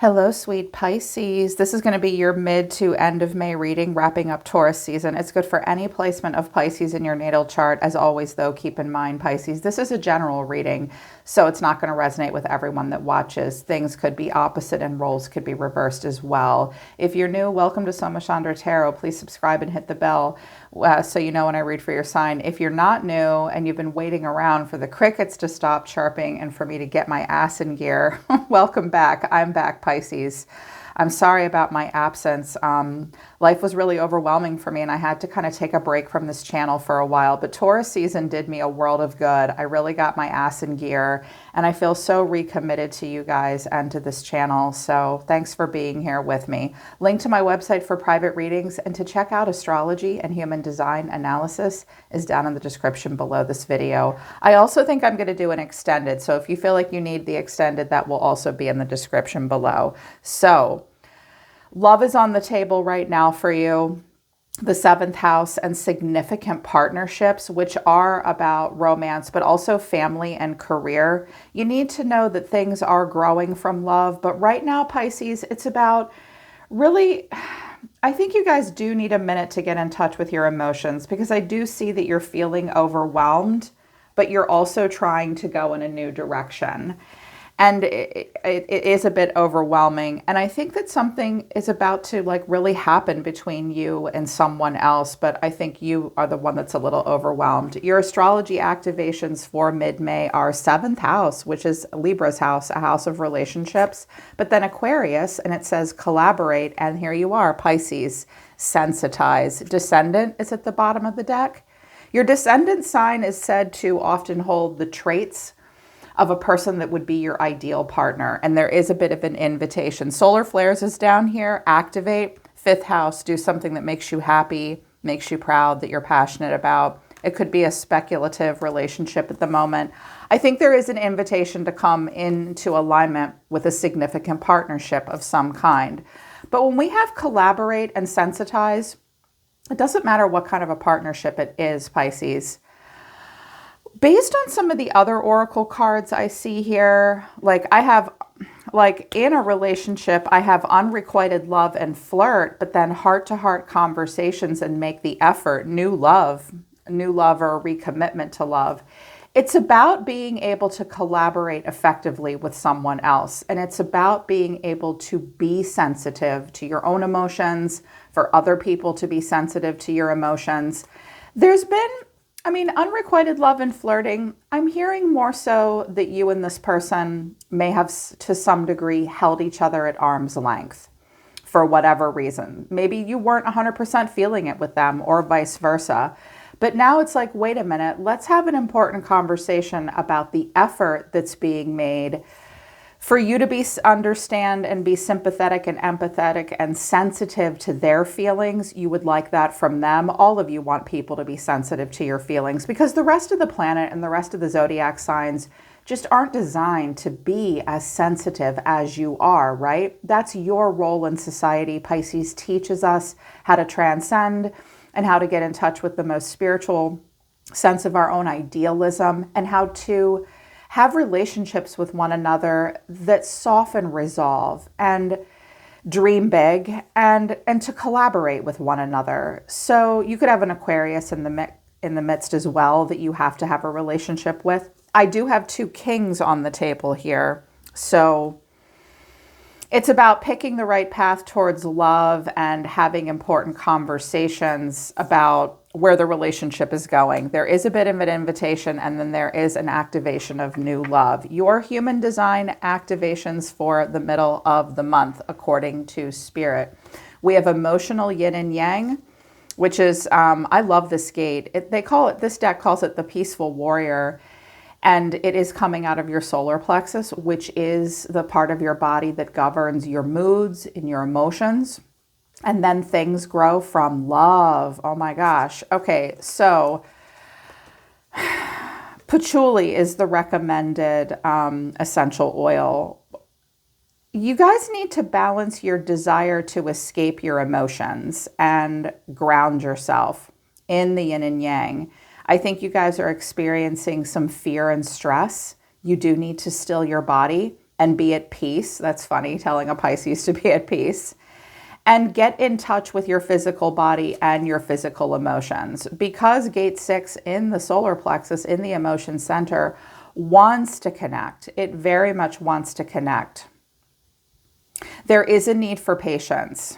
Hello, sweet Pisces. This is going to be your mid to end of May reading, wrapping up Taurus season. It's good for any placement of Pisces in your natal chart. As always, though, keep in mind, Pisces, this is a general reading, so it's not going to resonate with everyone that watches. Things could be opposite and roles could be reversed as well. If you're new, welcome to Soma Chandra Tarot. Please subscribe and hit the bell so you know when I read for your sign. If you're not new and you've been waiting around for the crickets to stop chirping and for me to get my ass in gear, welcome back. I'm back, Pisces. I'm sorry about my absence. Life was really overwhelming for me and I had to kind of take a break from this channel for a while, but Taurus season did me a world of good. I really got my ass in gear and I feel so recommitted to you guys and to this channel. So thanks for being here with me. Link to my website for private readings and to check out Astrology and Human Design Analysis is down in the description below this video. I also think I'm going to do an extended. So if you feel like you need the extended, that will also be in the description below. So love is on the table right now for you. The seventh house and significant partnerships, which are about romance, but also family and career. You need to know that things are growing from love. But right now, Pisces, it's about really, I think you guys do need a minute to get in touch with your emotions because I do see that you're feeling overwhelmed, but you're also trying to go in a new direction. And it is a bit overwhelming. And I think that something is about to really happen between you and someone else. But I think you are the one that's a little overwhelmed. Your astrology activations for mid-May are seventh house, which is Libra's house, a house of relationships. But then Aquarius, and it says collaborate. And here you are, Pisces, sensitize. Descendant is at the bottom of the deck. Your descendant sign is said to often hold the traits of a person that would be your ideal partner. And there is a bit of an invitation. Solar flares is down here. Activate. Fifth house. Do something that makes you happy, makes you proud, that you're passionate about. It could be a speculative relationship at the moment. I think there is an invitation to come into alignment with a significant partnership of some kind. But when we have collaborate and sensitize, it doesn't matter what kind of a partnership it is, Pisces. Based on some of the other oracle cards I see here, I have, in a relationship, I have unrequited love and flirt, but then heart-to-heart conversations and make the effort, new love or recommitment to love. It's about being able to collaborate effectively with someone else. And it's about being able to be sensitive to your own emotions, for other people to be sensitive to your emotions. There's been unrequited love and flirting, I'm hearing more so that you and this person may have, to some degree, held each other at arm's length for whatever reason. Maybe you weren't 100% feeling it with them or vice versa. But now it's wait a minute, let's have an important conversation about the effort that's being made for you to understand and be sympathetic and empathetic and sensitive to their feelings. You would like that from them. All of you want people to be sensitive to your feelings because the rest of the planet and the rest of the zodiac signs just aren't designed to be as sensitive as you are, right? That's your role in society. Pisces teaches us how to transcend and how to get in touch with the most spiritual sense of our own idealism and how to have relationships with one another that soften, resolve, and dream big, and to collaborate with one another. So you could have an Aquarius in the midst as well that you have to have a relationship with. I do have two kings on the table here. So it's about picking the right path towards love and having important conversations about where the relationship is going. There is a bit of an invitation and then there is an activation of new love. Your human design activations for the middle of the month, according to Spirit. We have emotional yin and yang, which is, I love this gate. This deck calls it the peaceful warrior. And it is coming out of your solar plexus, which is the part of your body that governs your moods and your emotions. And then things grow from love. Oh my gosh. Okay, so patchouli is the recommended essential oil. You guys need to balance your desire to escape your emotions and ground yourself in the yin and yang. I think you guys are experiencing some fear and stress. You do need to still your body and be at peace. That's funny, telling a Pisces to be at peace. And get in touch with your physical body and your physical emotions. Because gate 6 in the solar plexus, in the emotion center, wants to connect. It very much wants to connect. There is a need for patience.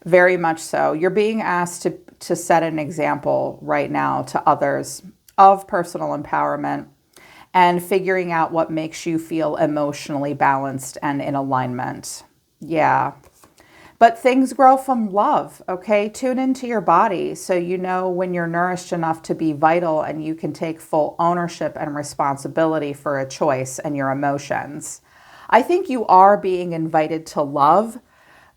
Very much so. You're being asked to set an example right now to others of personal empowerment and figuring out what makes you feel emotionally balanced and in alignment. Yeah. But things grow from love, okay? Tune into your body so you know when you're nourished enough to be vital and you can take full ownership and responsibility for a choice and your emotions. I think you are being invited to love,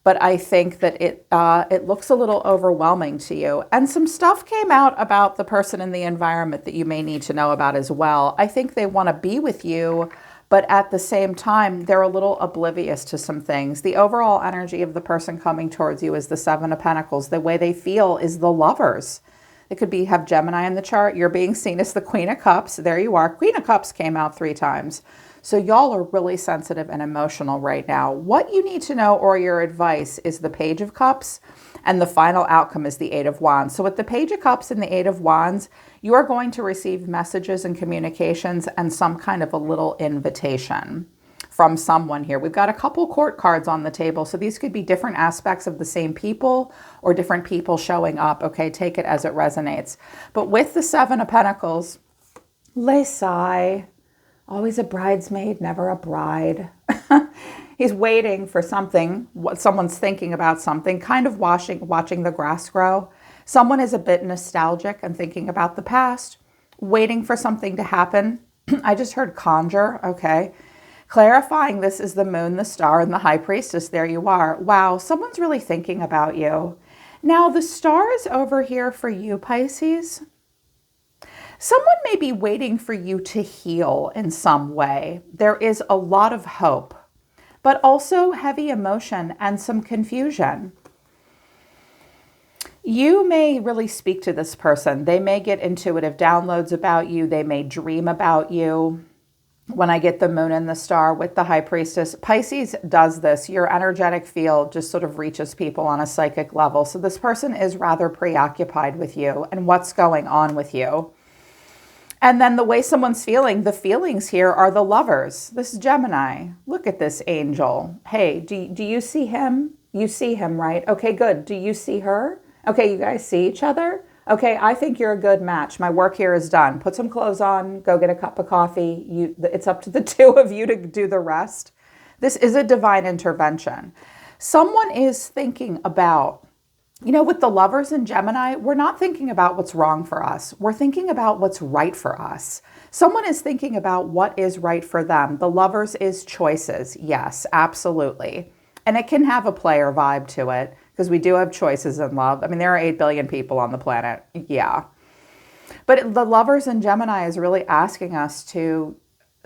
but I think that it looks a little overwhelming to you. And some stuff came out about the person in the environment that you may need to know about as well. I think they want to be with you, but at the same time, they're a little oblivious to some things. The overall energy of the person coming towards you is the 7 of Pentacles. The way they feel is the Lovers. It could be have Gemini in the chart. You're being seen as the Queen of Cups. There you are. Queen of Cups came out 3 times. So y'all are really sensitive and emotional right now. What you need to know or your advice is the Page of Cups, and the final outcome is the 8 of Wands. So with the Page of Cups and the 8 of Wands, you are going to receive messages and communications and some kind of a little invitation from someone here. We've got a couple court cards on the table. So these could be different aspects of the same people or different people showing up. Okay, take it as it resonates. But with the 7 of Pentacles, les sigh. Always a bridesmaid, never a bride. He's waiting for something. Someone's thinking about something, kind of watching the grass grow. Someone is a bit nostalgic and thinking about the past, waiting for something to happen. I just heard conjure. Okay. Clarifying this is the moon, the star, and the high priestess. There you are. Wow. Someone's really thinking about you. Now the star is over here for you, Pisces. Someone may be waiting for you to heal in some way. There is a lot of hope, but also heavy emotion and some confusion. You may really speak to this person. They may get intuitive downloads about you. They may dream about you. When I get the moon and the star with the high priestess, Pisces does this. Your energetic field just sort of reaches people on a psychic level. So this person is rather preoccupied with you and what's going on with you. And then the way someone's feeling, the feelings here are the Lovers. This is Gemini. Look at this angel. Hey, do you see him? You see him, right? Okay, good. Do you see her? Okay, you guys see each other? Okay, I think you're a good match. My work here is done. Put some clothes on, go get a cup of coffee. It's up to the 2 of you to do the rest. This is a divine intervention. Someone is thinking about, with the Lovers in Gemini, we're not thinking about what's wrong for us. We're thinking about what's right for us. Someone is thinking about what is right for them. The Lovers is choices. Yes, absolutely. And it can have a player vibe to it because we do have choices in love. I mean, there are 8 billion people on the planet. Yeah. But the Lovers in Gemini is really asking us to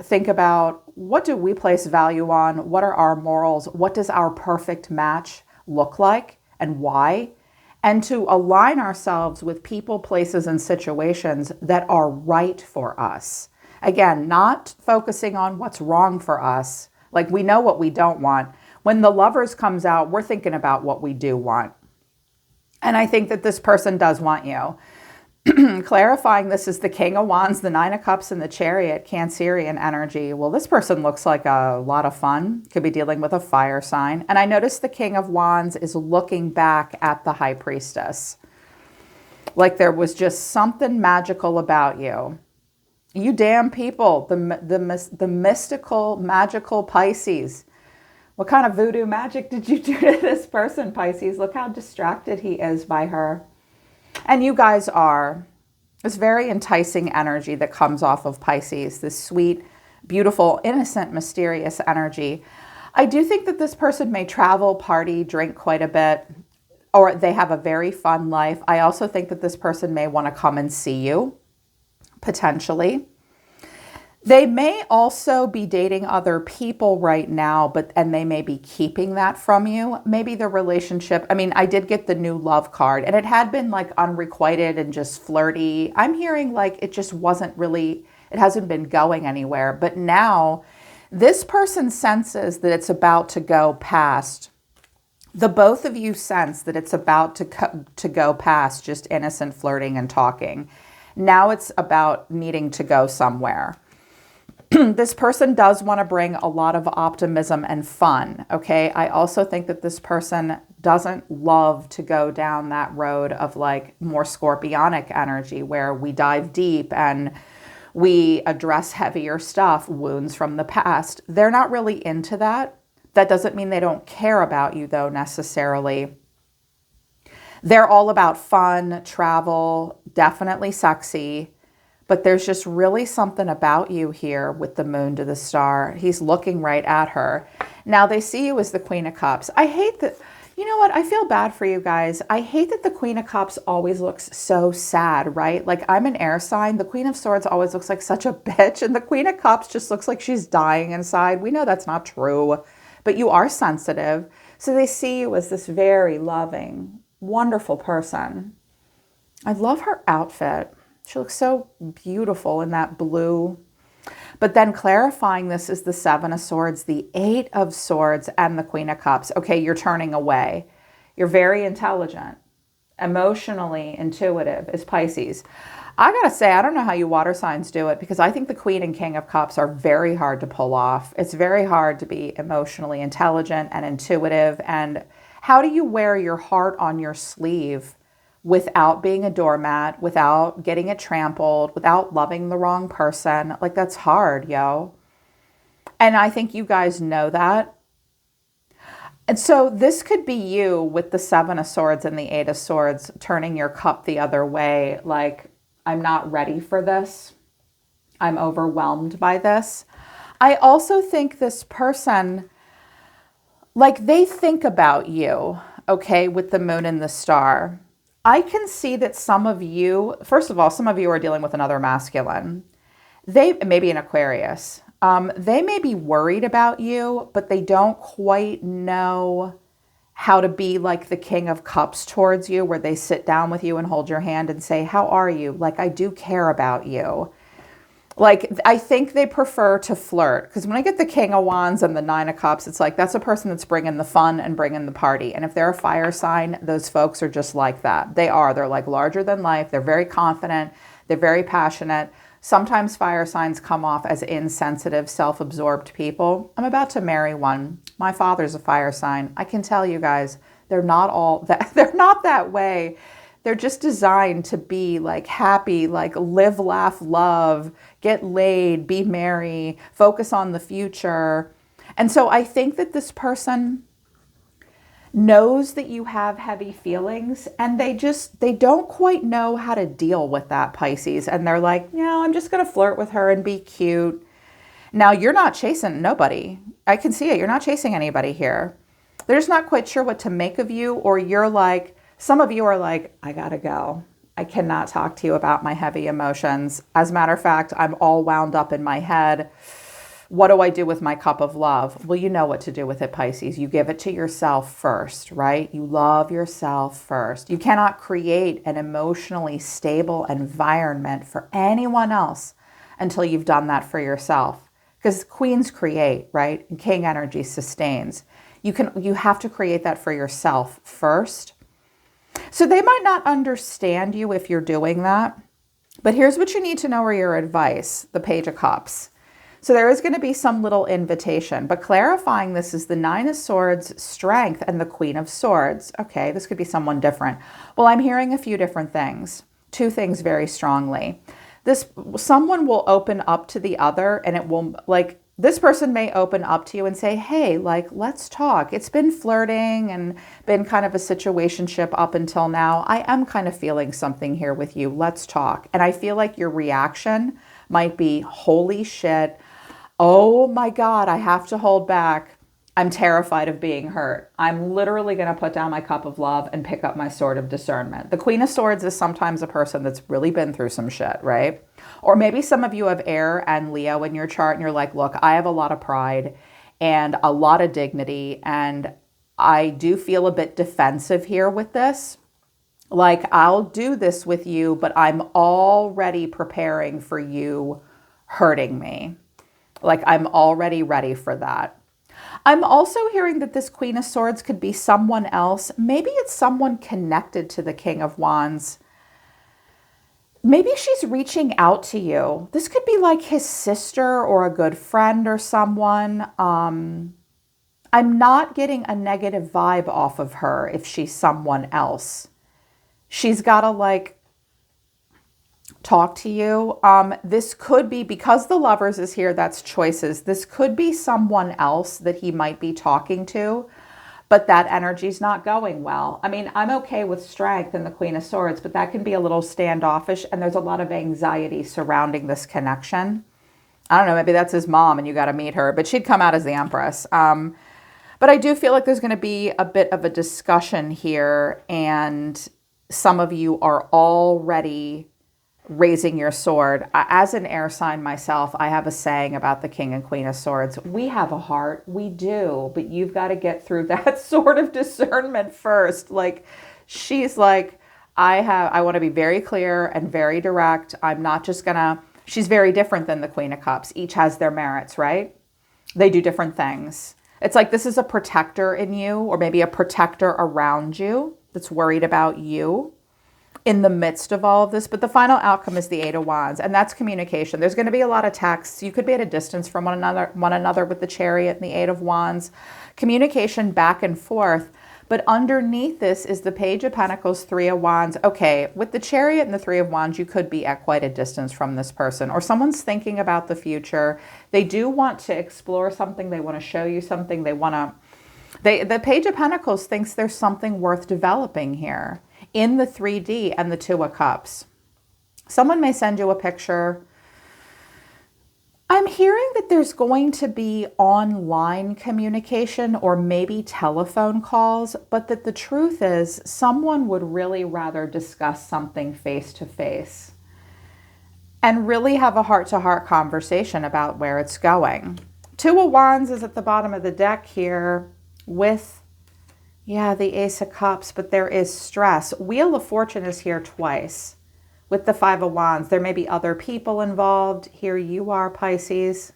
think about, what do we place value on? What are our morals? What does our perfect match look like and why? And to align ourselves with people, places, and situations that are right for us. Again, not focusing on what's wrong for us. Like, we know what we don't want. When the Lovers comes out, we're thinking about what we do want. And I think that this person does want you. Clarifying this is the King of Wands, the 9 of Cups, and the Chariot, Cancerian energy. Well, this person looks like a lot of fun. Could be dealing with a fire sign. And I noticed the King of Wands is looking back at the High Priestess. Like there was just something magical about you. You damn people, the mystical, magical Pisces. What kind of voodoo magic did you do to this person, Pisces? Look how distracted he is by her. And you guys are. This very enticing energy that comes off of Pisces, this sweet, beautiful, innocent, mysterious energy. I do think that this person may travel, party, drink quite a bit, or they have a very fun life. I also think that this person may want to come and see you, potentially. They may also be dating other people right now, and they may be keeping that from you. Maybe the relationship, I did get the new love card, and it had been like unrequited and just flirty. I'm hearing like it just wasn't really, it hasn't been going anywhere. But now This person senses that it's about to go past. The both of you sense that it's about to go past just innocent flirting and talking. Now it's about needing to go somewhere. This person does want to bring a lot of optimism and fun, okay? I also think that this person doesn't love to go down that road of like more scorpionic energy where we dive deep and we address heavier stuff, wounds from the past. They're not really into that. That doesn't mean they don't care about you though necessarily. They're all about fun, travel, definitely sexy. But there's just really something about you here with the moon to the star. He's looking right at her. Now they see you as the Queen of Cups. I hate that. You know what? I feel bad for you guys. I hate that the Queen of Cups always looks so sad, right? Like I'm an air sign. The Queen of Swords always looks like such a bitch. And the Queen of Cups just looks like she's dying inside. We know that's not true, but you are sensitive. So they see you as this very loving, wonderful person. I love her outfit. She looks so beautiful in that blue. But then clarifying this is the Seven of Swords, the Eight of Swords, and the Queen of Cups. Okay, you're turning away. You're very intelligent, emotionally intuitive is Pisces. I gotta say, I don't know how you water signs do it because I think the Queen and King of Cups are very hard to pull off. It's very hard to be emotionally intelligent and intuitive. And how do you wear your heart on your sleeve without being a doormat, without getting it trampled, without loving the wrong person? Like that's hard, yo. And I think you guys know that. And so this could be you with the Seven of Swords and the Eight of Swords turning your cup the other way. Like, I'm not ready for this. I'm overwhelmed by this. I also think this person, like they think about you, okay, with the moon and the star. I can see that some of you, first of all, some of you are dealing with another masculine. They may be an Aquarius. They may be worried about you, but they don't quite know how to be like the King of Cups towards you, where they sit down with you and hold your hand and say, how are you? Like, I do care about you. Like, I think they prefer to flirt, because when I get the King of Wands and the Nine of Cups, it's like, that's a person that's bringing the fun and bringing the party. And if they're a fire sign, those folks are just like that. They're like larger than life. They're very confident. They're very passionate. Sometimes fire signs come off as insensitive, self-absorbed people. I'm about to marry one. My father's a fire sign. I can tell you guys, they're not all that, they're not that way. They're just designed to be like happy, like live, laugh, love, get laid, be merry, focus on the future. And so I think that this person knows that you have heavy feelings and they don't quite know how to deal with that, Pisces. And they're like, no, I'm just going to flirt with her and be cute. Now you're not chasing nobody. I can see it. You're not chasing anybody here. They're just not quite sure what to make of you, or you're like, some of you are like, I gotta go. I cannot talk to you about my heavy emotions. As a matter of fact, I'm all wound up in my head. What do I do with my cup of love? Well, you know what to do with it, Pisces. You give it to yourself first, right? You love yourself first. You cannot create an emotionally stable environment for anyone else until you've done that for yourself. Because queens create, right? And king energy sustains. You have to create that for yourself first. So they might not understand you if you're doing that, but here's what you need to know or your advice, the Page of Cups. So there is going to be some little invitation, but clarifying this is the Nine of Swords, Strength, and the Queen of Swords. Okay, this could be someone different. Well, I'm hearing a few different things, two things very strongly. Someone will open up to the other, and it will, like, this person may open up to you and say, hey, like, let's talk. It's been flirting and been kind of a situationship up until now. I am kind of feeling something here with you. Let's talk. And I feel like your reaction might be, holy shit. Oh my God, I have to hold back. I'm terrified of being hurt. I'm literally going to put down my cup of love and pick up my sword of discernment. The Queen of Swords is sometimes a person that's really been through some shit, right? Or maybe some of you have air and Leo in your chart and you're like, look, I have a lot of pride and a lot of dignity, and I do feel a bit defensive here with this. Like, I'll do this with you, but I'm already preparing for you hurting me. Like, I'm already ready for that. I'm also hearing that this Queen of Swords could be someone else. Maybe it's someone connected to the King of Wands. Maybe she's reaching out to you. This could be like his sister or a good friend or someone. I'm not getting a negative vibe off of her if she's someone else. She's got to like talk to you. This could be, because the Lovers is here, that's choices. This could be someone else that he might be talking to, but that energy's not going well. I mean, I'm okay with Strength and the Queen of Swords, but that can be a little standoffish, and there's a lot of anxiety surrounding this connection. I don't know, maybe that's his mom and you got to meet her, but she'd come out as the Empress. But I do feel like there's going to be a bit of a discussion here, and some of you are already raising your sword. As an air sign myself, I have a saying about the King and Queen of Swords. We have a heart, we do, but you've got to get through that sort of discernment first. Like, she's like, I want to be very clear and very direct. I'm not just gonna, she's very different than the Queen of Cups. Each has their merits, right? They do different things. It's like, this is a protector in you, or maybe a protector around you that's worried about you in the midst of all of this. But the final outcome is the Eight of Wands, and that's communication. There's going to be a lot of texts. You could be at a distance from one another with the Chariot and the Eight of Wands. Communication back and forth. But underneath this is the Page of Pentacles, Three of Wands. Okay, with the Chariot and the Three of Wands, you could be at quite a distance from this person, or someone's thinking about the future. They do want to explore something. They want to show you something. The Page of Pentacles thinks there's something worth developing here in the 3D and the Two of Cups. Someone may send you a picture. I'm hearing that there's going to be online communication or maybe telephone calls, but that the truth is someone would really rather discuss something face to face and really have a heart-to-heart conversation about where it's going. Two of Wands is at the bottom of the deck here with, yeah, the Ace of Cups, but there is stress. Wheel of Fortune is here twice. With the Five of Wands, there may be other people involved. Here you are, Pisces.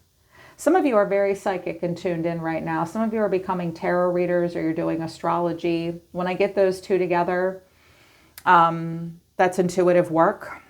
Some of you are very psychic and tuned in right now. Some of you are becoming tarot readers, or you're doing astrology. When I get those two together, that's intuitive work.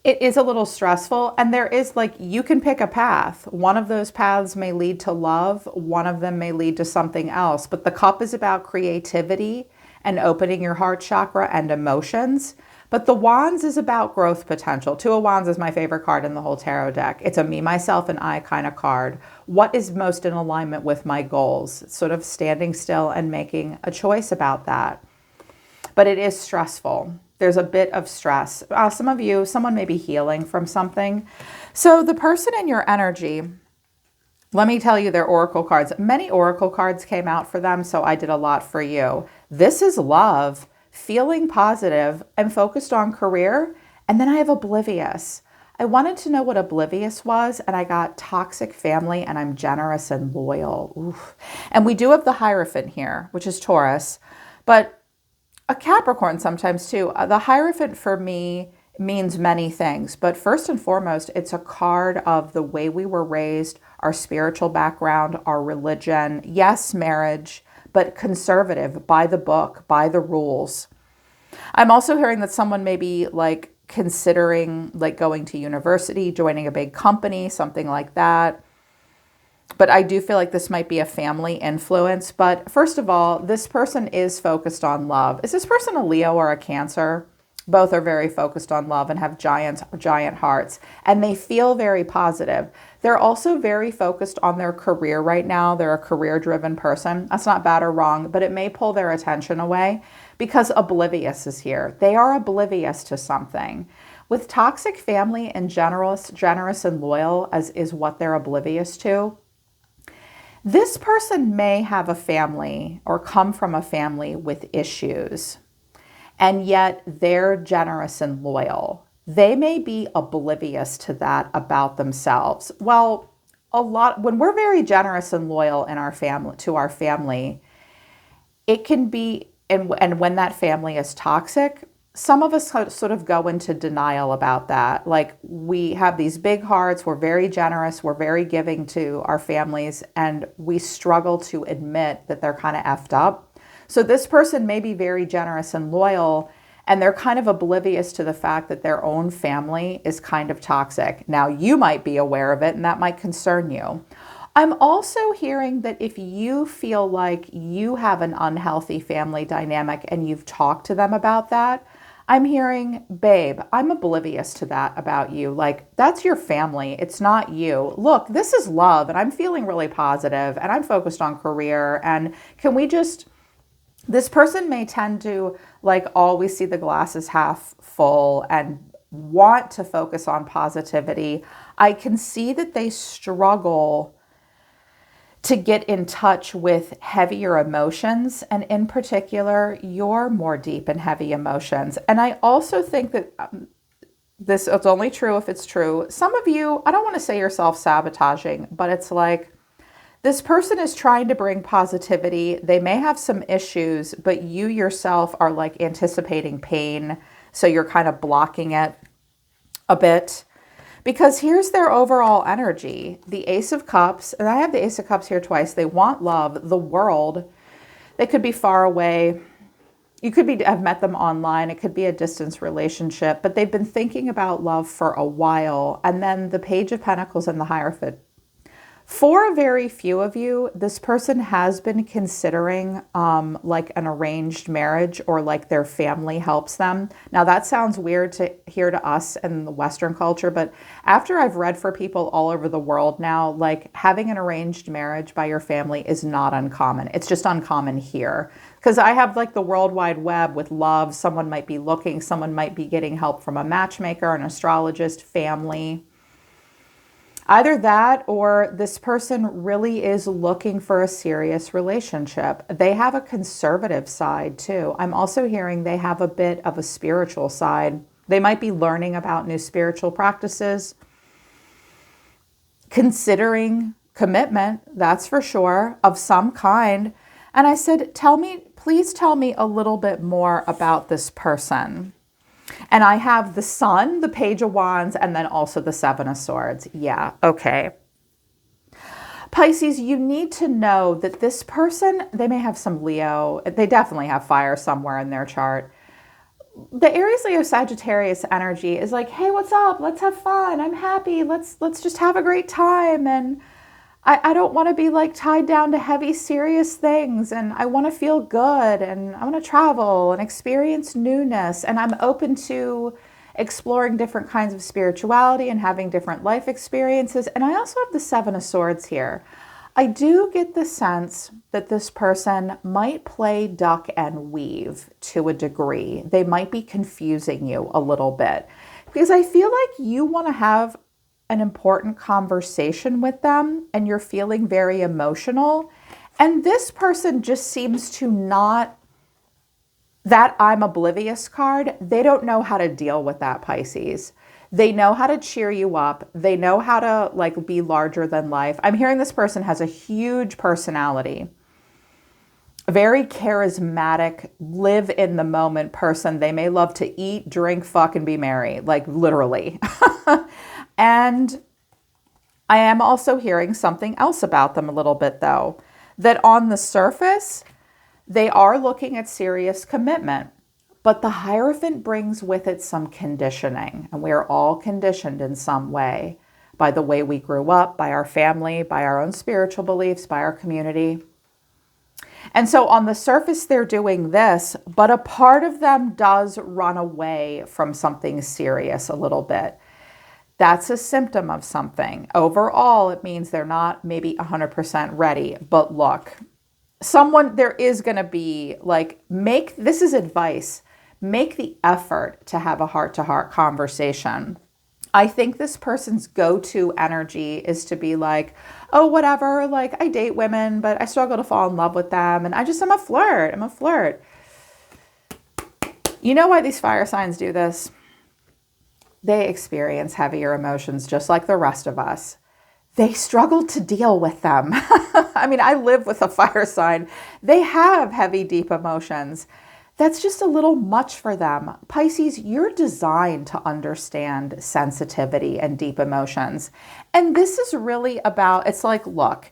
It is a little stressful, and there is, like, you can pick a path. One of those paths may lead to love. One of them may lead to something else. But the Cup is about creativity and opening your heart chakra and emotions. But the Wands is about growth potential. Two of Wands is my favorite card in the whole tarot deck. It's a me, myself, and I kind of card. What is most in alignment with my goals? It's sort of standing still and making a choice about that. But it is stressful. There's a bit of stress. Someone may be healing from something. So the person in your energy, let me tell you their oracle cards. Many oracle cards came out for them, so I did a lot for you. This is love, feeling positive, and focused on career. And then I have oblivious. I wanted to know what oblivious was, and I got toxic family, and I'm generous and loyal. Oof. And we do have the Hierophant here, which is Taurus, but a Capricorn sometimes too. The Hierophant for me means many things, but first and foremost, it's a card of the way we were raised, our spiritual background, our religion. Yes, marriage, but conservative, by the book, by the rules. I'm also hearing that someone may be like considering like going to university, joining a big company, something like that. But I do feel like this might be a family influence. But first of all, this person is focused on love. Is this person a Leo or a Cancer? Both are very focused on love and have giant hearts. And they feel very positive. They're also very focused on their career right now. They're a career-driven person. That's not bad or wrong, but it may pull their attention away because oblivious is here. They are oblivious to something. With toxic family and generous and loyal, as is what they're oblivious to, this person may have a family or come from a family with issues, and yet they're generous and loyal. They may be oblivious to that about themselves. Well, when we're very generous and loyal in our family, to our family, it can be, and when that family is toxic, some of us sort of go into denial about that. Like, we have these big hearts, we're very generous, we're very giving to our families, and we struggle to admit that they're kind of effed up. So this person may be very generous and loyal, and they're kind of oblivious to the fact that their own family is kind of toxic. Now, you might be aware of it, and that might concern you. I'm also hearing that if you feel like you have an unhealthy family dynamic and you've talked to them about that, I'm hearing, babe, I'm oblivious to that about you. Like, that's your family. It's not you. Look, this is love, and I'm feeling really positive, and I'm focused on career. And can we just, this person may tend to like always see the glass as half full and want to focus on positivity. I can see that they struggle to get in touch with heavier emotions, and in particular, your more deep and heavy emotions. And I also think that this is only true if it's true. Some of you, I don't want to say you're self-sabotaging, but it's like this person is trying to bring positivity. They may have some issues, but you yourself are like anticipating pain, so you're kind of blocking it a bit. Because here's their overall energy. The Ace of Cups, and I have the Ace of Cups here twice. They want love, the world. They could be far away. You could have met them online. It could be a distance relationship, but they've been thinking about love for a while. And then the Page of Pentacles and the Hierophant. For a very few of you, this person has been considering like an arranged marriage, or like their family helps them. Now that sounds weird to hear to us in the Western culture, but after I've read for people all over the world now, like having an arranged marriage by your family is not uncommon. It's just uncommon here. Because I have like the World Wide Web with love. Someone might be looking, someone might be getting help from a matchmaker, an astrologist, family. Either that, or this person really is looking for a serious relationship. They have a conservative side too. I'm also hearing they have a bit of a spiritual side. They might be learning about new spiritual practices, considering commitment, that's for sure, of some kind. And I said, please tell me a little bit more about this person. And I have the Sun, the Page of Wands, and then also the Seven of Swords. Yeah, okay. Pisces, you need to know that this person, they may have some Leo. They definitely have fire somewhere in their chart. The Aries, Leo, Sagittarius energy is like, hey, what's up? Let's have fun. I'm happy. Let's just have a great time. And I don't want to be like tied down to heavy, serious things. And I want to feel good, and I want to travel and experience newness. And I'm open to exploring different kinds of spirituality and having different life experiences. And I also have the Seven of Swords here. I do get the sense that this person might play duck and weave to a degree. They might be confusing you a little bit, because I feel like you want to have an important conversation with them and you're feeling very emotional. And this person just seems to not, that I'm oblivious card, they don't know how to deal with that, Pisces. They know how to cheer you up. They know how to like be larger than life. I'm hearing this person has a huge personality, a very charismatic, live in the moment person. They may love to eat, drink, fuck, and be merry, like literally. And I am also hearing something else about them a little bit though, that on the surface, they are looking at serious commitment, but the Hierophant brings with it some conditioning, and we are all conditioned in some way by the way we grew up, by our family, by our own spiritual beliefs, by our community. And so on the surface, they're doing this, but a part of them does run away from something serious a little bit. That's a symptom of something. Overall, it means they're not maybe 100% ready. But look, there is going to be like, this is advice. Make the effort to have a heart-to-heart conversation. I think this person's go-to energy is to be like, oh, whatever, like I date women, but I struggle to fall in love with them. And I'm a flirt. I'm a flirt. You know why these fire signs do this? They experience heavier emotions just like the rest of us. They struggle to deal with them. I mean, I live with a fire sign. They have heavy, deep emotions. that's just a little much for them. Pisces, you're designed to understand sensitivity and deep emotions. And this is really about, it's like, look,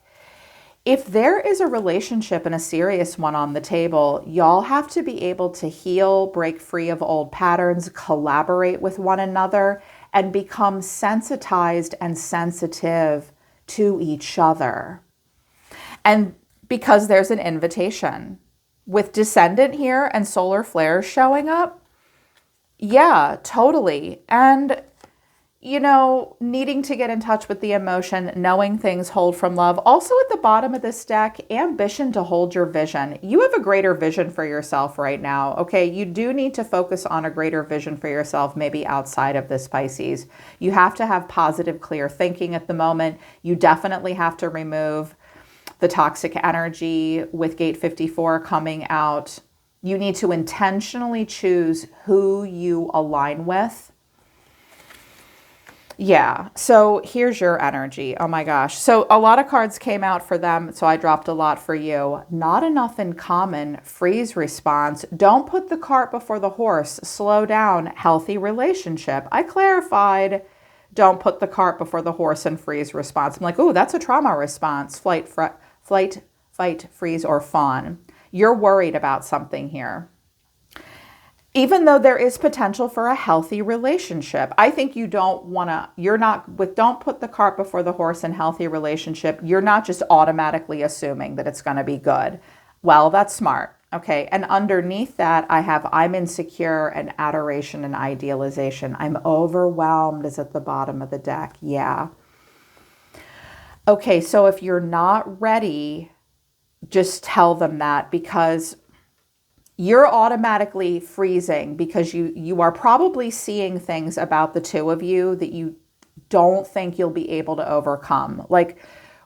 if there is a relationship and a serious one on the table, y'all have to be able to heal, break free of old patterns, collaborate with one another, and become sensitized and sensitive to each other. And because there's an invitation. With Descendant here and solar flares showing up, yeah, totally. And, you know, needing to get in touch with the emotion, knowing things hold from love. Also at the bottom of this deck, ambition to hold your vision. You have a greater vision for yourself right now, okay? You do need to focus on a greater vision for yourself, maybe outside of this, Pisces. You have to have positive, clear thinking at the moment. You definitely have to remove the toxic energy with gate 54 coming out. You need to intentionally choose who you align with. Yeah, so here's your energy. Oh my gosh. So a lot of cards came out for them, so I dropped a lot for you. Not enough in common, freeze response. Don't put the cart before the horse. Slow down, healthy relationship. I clarified, don't put the cart before the horse and freeze response. I'm like, oh, that's a trauma response. Flight, fight, freeze, or fawn. You're worried about something here. Even though there is potential for a healthy relationship, I think you don't want to, don't put the cart before the horse in healthy relationship. You're not just automatically assuming that it's going to be good. Well, that's smart. Okay. And underneath that, I have I'm insecure and adoration and idealization. I'm overwhelmed is at the bottom of the deck. Yeah. Okay, so if you're not ready, just tell them that, because you're automatically freezing because you are probably seeing things about the two of you that you don't think you'll be able to overcome. Like,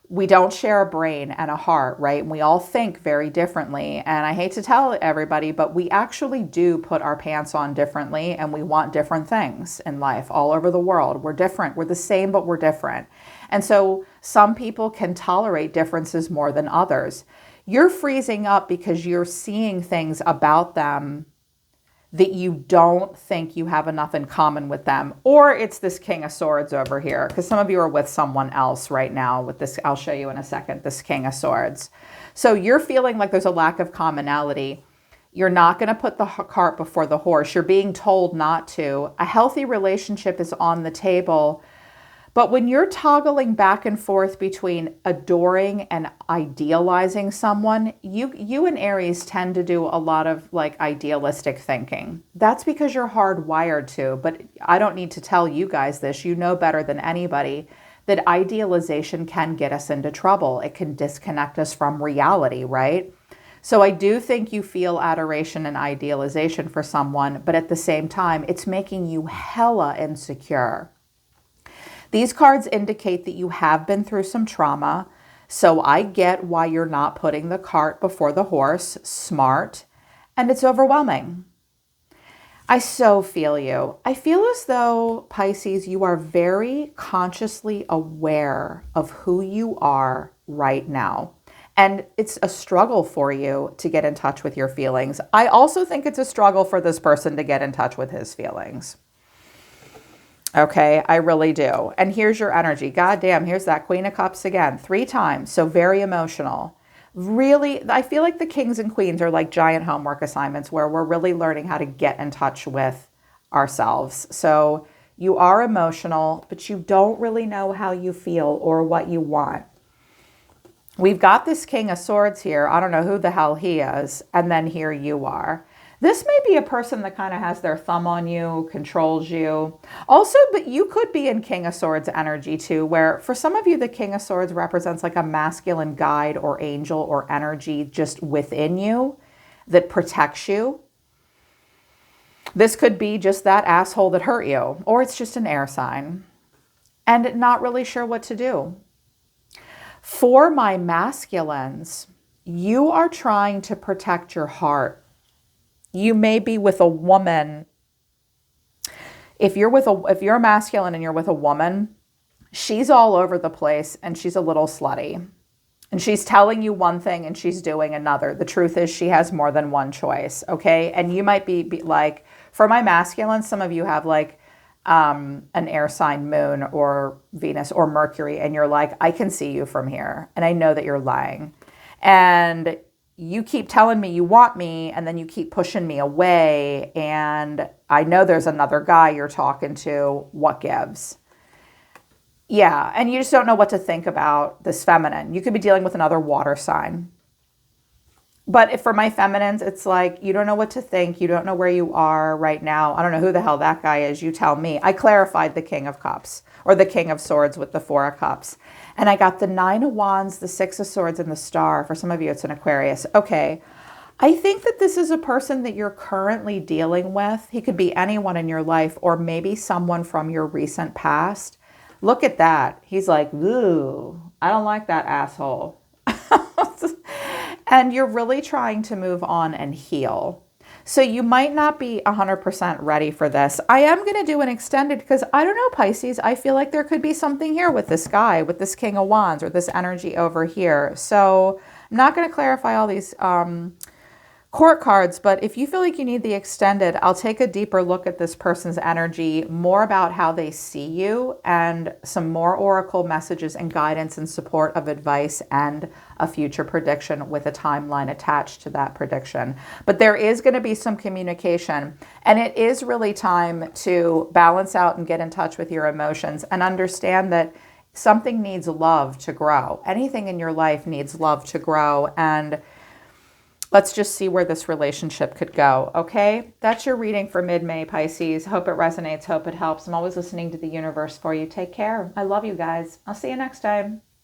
we don't share a brain and a heart, right? And we all think very differently. And I hate to tell everybody, but we actually do put our pants on differently, and we want different things in life all over the world. We're different. We're the same, but we're different. And so some people can tolerate differences more than others. You're freezing up because you're seeing things about them that you don't think you have enough in common with them. Or it's this King of Swords over here, because some of you are with someone else right now with this. I'll show you in a second, this King of Swords. So you're feeling like there's a lack of commonality. You're not going to put the cart before the horse. You're being told not to. A healthy relationship is on the table. But when you're toggling back and forth between adoring and idealizing someone, you and Aries tend to do a lot of like idealistic thinking. That's because you're hardwired to, but I don't need to tell you guys this. You know better than anybody that idealization can get us into trouble. It can disconnect us from reality, right? So I do think you feel adoration and idealization for someone, but at the same time, it's making you hella insecure. These cards indicate that you have been through some trauma, so I get why you're not putting the cart before the horse. Smart, and it's overwhelming. I so feel you. I feel as though, Pisces, you are very consciously aware of who you are right now. And it's a struggle for you to get in touch with your feelings. I also think it's a struggle for this person to get in touch with his feelings. Okay, I really do. And here's your energy. God damn, here's that Queen of Cups again, 3 times. So very emotional. Really, I feel like the kings and queens are like giant homework assignments where we're really learning how to get in touch with ourselves. So you are emotional, but you don't really know how you feel or what you want. We've got this King of Swords here. I don't know who the hell he is. And then here you are. This may be a person that kind of has their thumb on you, controls you. Also, but you could be in King of Swords energy too, where for some of you, the King of Swords represents like a masculine guide or angel or energy just within you that protects you. This could be just that asshole that hurt you, or it's just an air sign and not really sure what to do. For my masculines, you are trying to protect your heart. You may be with a woman. If you're a masculine and you're with a woman, she's all over the place and she's a little slutty. And she's telling you one thing and she's doing another. The truth is she has more than one choice, okay? And you might be like, for my masculine, some of you have like an air sign moon or Venus or Mercury, and you're like, I can see you from here, and I know that you're lying. And you keep telling me you want me, and then you keep pushing me away, and I know there's another guy you're talking to. What gives? Yeah, and you just don't know what to think about this feminine. You could be dealing with another water sign. But if for my feminines, it's like, you don't know what to think. You don't know where you are right now. I don't know who the hell that guy is. You tell me. I clarified the King of Cups, or the King of Swords with the Four of Cups. And I got the Nine of Wands, the Six of Swords, and the Star. For some of you, it's an Aquarius. Okay. I think that this is a person that you're currently dealing with. He could be anyone in your life, or maybe someone from your recent past. Look at that. He's like, ooh, I don't like that asshole. And you're really trying to move on and heal. So you might not be 100% ready for this. I am going to do an extended because I don't know, Pisces. I feel like there could be something here with this guy, with this King of Wands, or this energy over here. So I'm not going to clarify all these court cards, but if you feel like you need the extended, I'll take a deeper look at this person's energy, more about how they see you, and some more oracle messages and guidance and support of advice, and a future prediction with a timeline attached to that prediction. But there is going to be some communication, and it is really time to balance out and get in touch with your emotions and understand that something needs love to grow. Anything in your life needs love to grow, and let's just see where this relationship could go, okay? That's your reading for mid-May, Pisces. Hope it resonates. Hope it helps. I'm always listening to the universe for you. Take care. I love you guys. I'll see you next time.